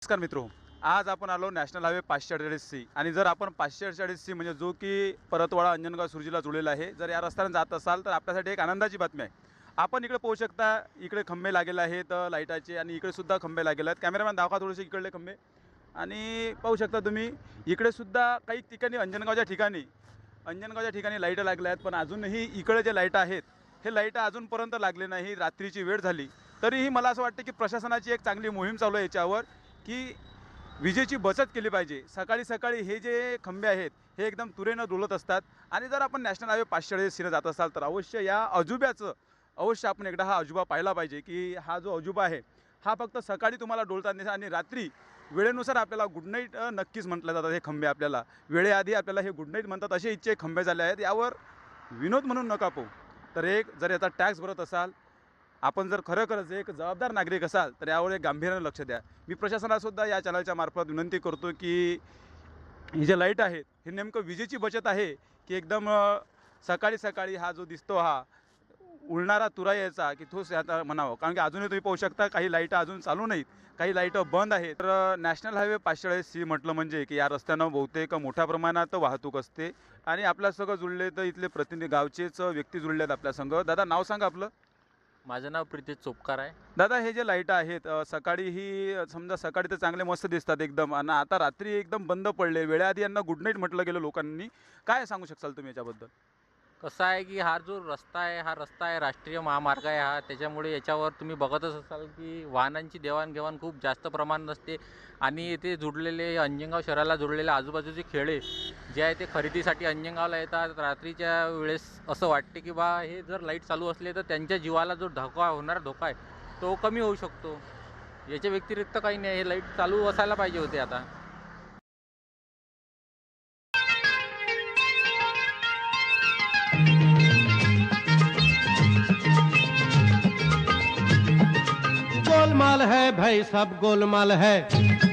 नमस्कार मित्रो, आज आपण आलो नॅशनल हायवे 548C आणि जर आपण 548C म्हणजे जो की परतवाडा अंजनगाव सुरजीला जोडलेला आहे, जर या रस्त्याने जात असाल तर आपल्यासाठी एक आनंदाची बातमी आहे. आपण इकडे पाहू शकता, इकडे खंबे लागलेले आहेत लाईटाचे आणि इकडे सुद्धा खंबे लागलेले आहेत. कॅमेरामॅन दाखवा थोडेसे इकडले खंबे आणि पाहू शकता तुम्ही इकडे सुद्धा काही ठिकाणी अंजनगावच्या ठिकाणी लाईट लागल्या आहेत, पण अजूनही इकडे जे लाईट आहेत हे लाईट अजूनपर्यंत लागले नाही. रात्रीची वेळ झाली तरीही मला असं वाटतं की प्रशासनाची एक चांगली मोहीम चालू आहे याच्यावर की विजेची बचत केली पाहिजे. सकाळी सकाळी हे जे खंबे आहेत हे एकदम तुरेनं डोलत असतात आणि जर आपण नॅशनल हायवे 548 जात असाल तर अवश्य या अजुब्याचं आपण एकदा हा अजुबा पाहिला पाहिजे की हा जो अजुबा आहे हा फक्त सकाळी तुम्हाला डोलताना दिसतो आणि रात्री वेळेनुसार आपल्याला गुड नाईट नक्कीच म्हटलं जातात. हे खंबे आपल्याला वेळेआधी आपल्याला हे गुड नाईट म्हणतात, असे इच्छे खंबे झाले आहेत. यावर विनोद म्हणून नका पाहू. तर एक जर याचा टॅक्स भरत असाल, आपण जर खरोखरच एक जबाबदार नागरिक असाल तर यावर एक गांभीर्याने लक्ष द्या. मी प्रशासनालासुद्धा या चॅनलच्या मार्फत विनंती करतो की ही जे लाईट आहेत हे नेमकं विजेची बचत आहे की एकदम सकाळी सकाळी हा जो दिसतो हा उडणारा तुरा यायचा की तोच आता म्हणावं. कारण की अजूनही तुम्ही पाहू शकता काही लाईटं अजून चालू नाहीत, काही लाईटं बंद आहेत. तर नॅशनल हायवे 548C म्हटलं म्हणजे की या रस्त्यानं बहुतेक मोठ्या प्रमाणात वाहतूक असते आणि आपल्या सगळं जुळले तर इथले प्रतिनिधी गावचेच व्यक्ती जुळले आहेत आपल्या संग. दादा नाव सांगा आपलं. माझं नाव प्रितेश चोपकार आहे. दादा हे जे लाईट आहेत सकाळी ही समजा सकाळी तर चांगले मस्त दिसतात एकदम आणि आता रात्री एकदम बंद पडले. वेळेआधी यांना गुड नाईट म्हटलं गेलं लोकांनी. काय सांगू शकाल तुम्ही याच्याबद्दल? कसं आहे की हा जो रस्ता आहे राष्ट्रीय महामार्ग आहे हा. त्याच्यामुळे याच्यावर तुम्ही बघतच असाल की वाहनांची देवाणघेवाण खूप जास्त प्रमाणात असते आणि येथे जुडलेले अंजनगाव शहराला जोडलेले आजूबाजूचे खेडे जे आहे ते खरेदीसाठी अंजनगावला येतात. रात्रीच्या वेळेस असं वाटते की बा हे जर लाईट चालू असले तर त्यांच्या जीवाला जो धोका आहे तो कमी होऊ शकतो. याच्या व्यतिरिक्त काही नाही, हे लाईट चालू असायला पाहिजे होते आता. गोलमाल है भाई, सब गोलमाल है।